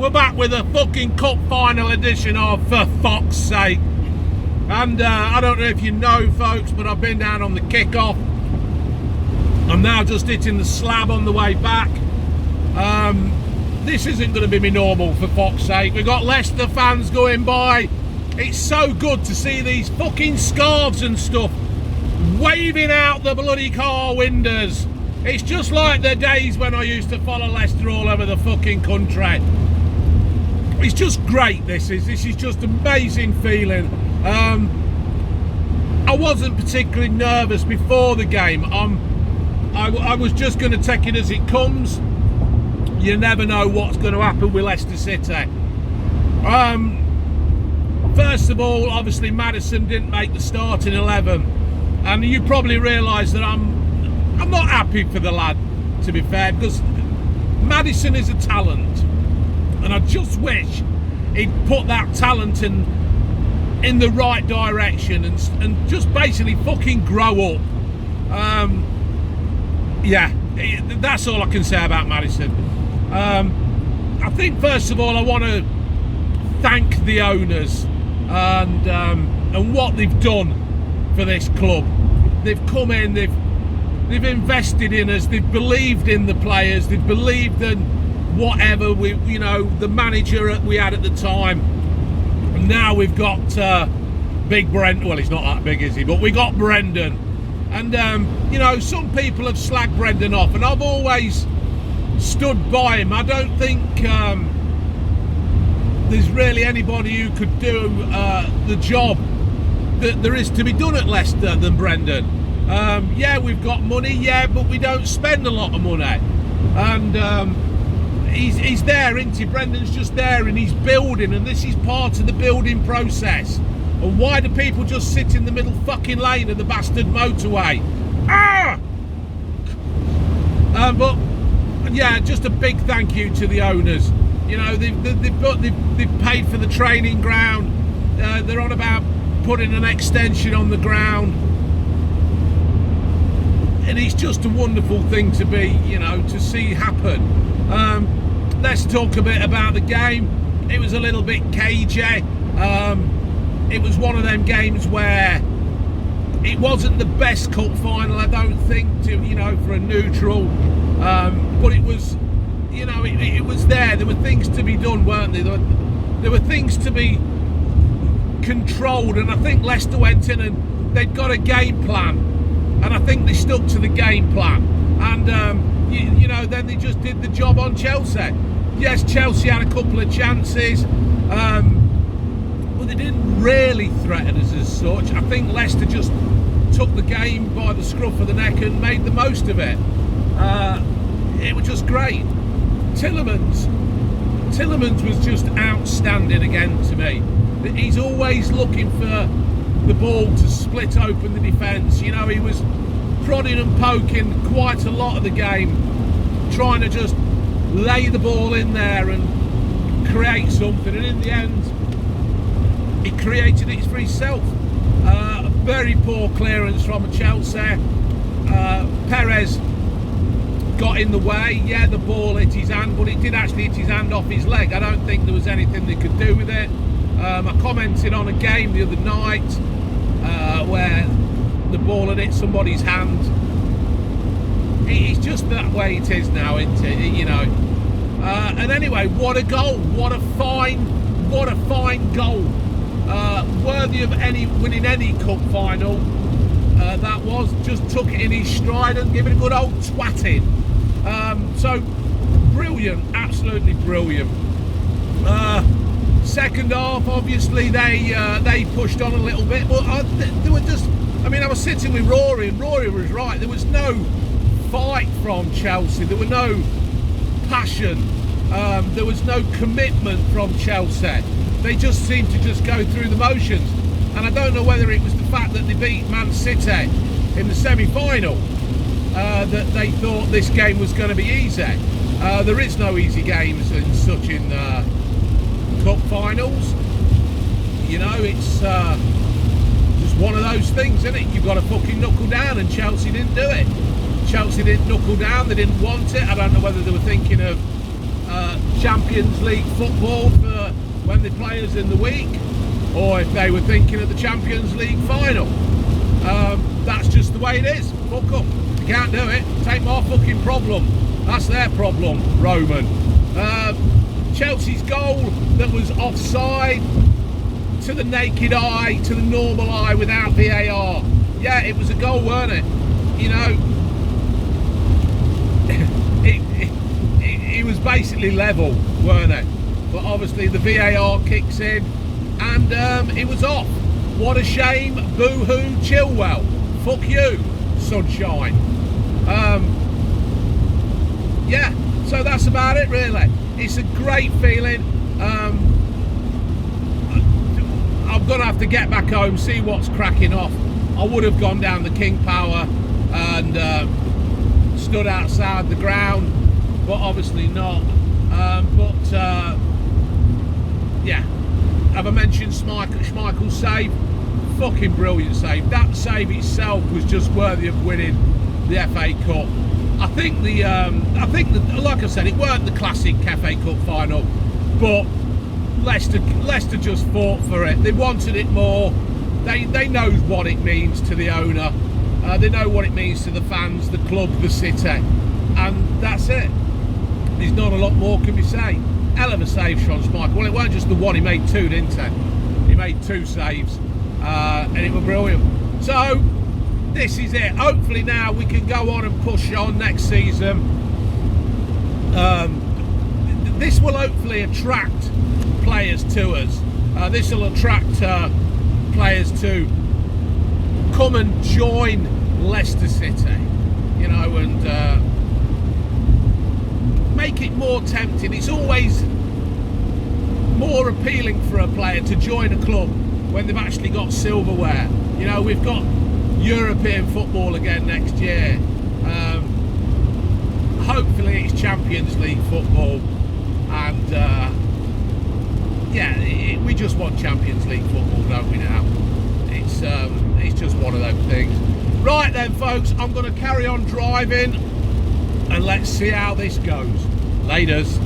we're back with a fucking cup final edition of For Fuck's Sake. And I don't know if you know, folks, but I've been down on the kickoff. I'm now just hitting the slab on the way back. This isn't going to be me normal, for fuck's sake. We've got Leicester fans going by. It's so good to see these fucking scarves and stuff waving out the bloody car windows. It's just like the days when I used to follow Leicester all over the fucking country. It's just great, this is just amazing feeling. I wasn't particularly nervous before the game. I was just going to take it as it comes. You never know what's going to happen with Leicester City. First of all, obviously Maddison didn't make the starting 11, and you probably realise that I'm not happy for the lad, to be fair, because Maddison is a talent, and I just wish he'd put that talent in the right direction and just basically fucking grow up. Yeah, that's all I can say about Maddison. I think first of all I want to thank the owners and what they've done for this club. They've come in, they've invested in us, they've believed in the players, they've believed in whatever the manager we had at the time. And now we've got Big Brent. Well, he's not that big, is he? But we got Brendan. And some people have slagged Brendan off, and I've always stood by him. I don't think there's really anybody who could do the job that there is to be done at Leicester than Brendan. Yeah, we've got money, yeah, but we don't spend a lot of money. And he's there, isn't he? Brendan's just there, and he's building, and this is part of the building process. And why do people just sit in the middle fucking lane of the bastard motorway? But yeah, just a big thank you to the owners. They've paid for the training ground. They're on about putting an extension on the ground, and it's just a wonderful thing to be, to see happen. Let's talk a bit about the game. It was a little bit cagey. It was one of them games where it wasn't the best cup final, I don't think, for a neutral. But it was, it was there. There were things to be done, weren't there? There were things to be controlled, and I think Leicester went in and they'd got a game plan, and I think they stuck to the game plan. And then they just did the job on Chelsea. Yes, Chelsea had a couple of chances, but they didn't really threaten us as such. I think Leicester just took the game by the scruff of the neck and made the most of it. It was just great. Tillemans was just outstanding again to me. He's always looking for the ball to split open the defence. He was prodding and poking quite a lot of the game, trying to just lay the ball in there and create something, and in the end he created it for himself. A very poor clearance from Chelsea. Perez got in the way. Yeah, the ball hit his hand, but it did actually hit his hand off his leg. I don't think there was anything they could do with it. I commented on a game the other night where the ball had hit somebody's hand. It's just that way it is now, isn't it? And anyway, what a goal! What a fine goal! Worthy of winning any cup final. That was, just took it in his stride and give it a good old twatting. So brilliant, absolutely brilliant. Second half, obviously they pushed on a little bit, but they were just. I was sitting with Rory, and Rory was right. There was no fight from Chelsea. There were no passion. There was no commitment from Chelsea. They just seemed to just go through the motions. And I don't know whether it was the fact that they beat Man City in the semi-final that they thought this game was going to be easy. There is no easy games in cup finals. It's just one of those things, isn't it? You've got to fucking knuckle down, and Chelsea didn't do it. Chelsea didn't knuckle down. They didn't want it. I don't know whether they were thinking of Champions League football for when they play us in the week, or if they were thinking of the Champions League final. That's just the way it is. Fuck up. You can't do it. Take my fucking problem. That's their problem, Roman. Chelsea's goal that was offside, to the naked eye, to the normal eye, without VAR. Yeah, it was a goal, weren't it? You know, it was basically level, weren't it? But obviously the VAR kicks in, and it was off. What a shame. Boo-hoo, Chilwell. Fuck you, sunshine. Yeah, so that's about it, really. It's a great feeling. I'm going to have to get back home, see what's cracking off. I would have gone down the King Power and stood outside the ground, but obviously not. Yeah, have I mentioned Schmeichel's save? Fucking brilliant save. That save itself was just worthy of winning the FA Cup. I think like I said, it weren't the classic FA Cup final, but Leicester just fought for it. They wanted it more. They know what it means to the owner. They know what it means to the fans, the club, the city, and that's it. There's not a lot more can be said. Hell of a save, Sean Schmeichel. Well, it weren't just the one, he made two, didn't he? He made two saves, and it was brilliant. So this is it. Hopefully now we can go on and push on next season. This will hopefully attract players to us. This will attract players to come and join Leicester City, you know, and make it more tempting. It's always more appealing for a player to join a club when they've actually got silverware. You know, we've got European football again next year. Hopefully it's Champions League football, and yeah, we just want Champions League football, don't we now? It's just one of those things. Right then, folks, I'm going to carry on driving, and let's see how this goes. Laters.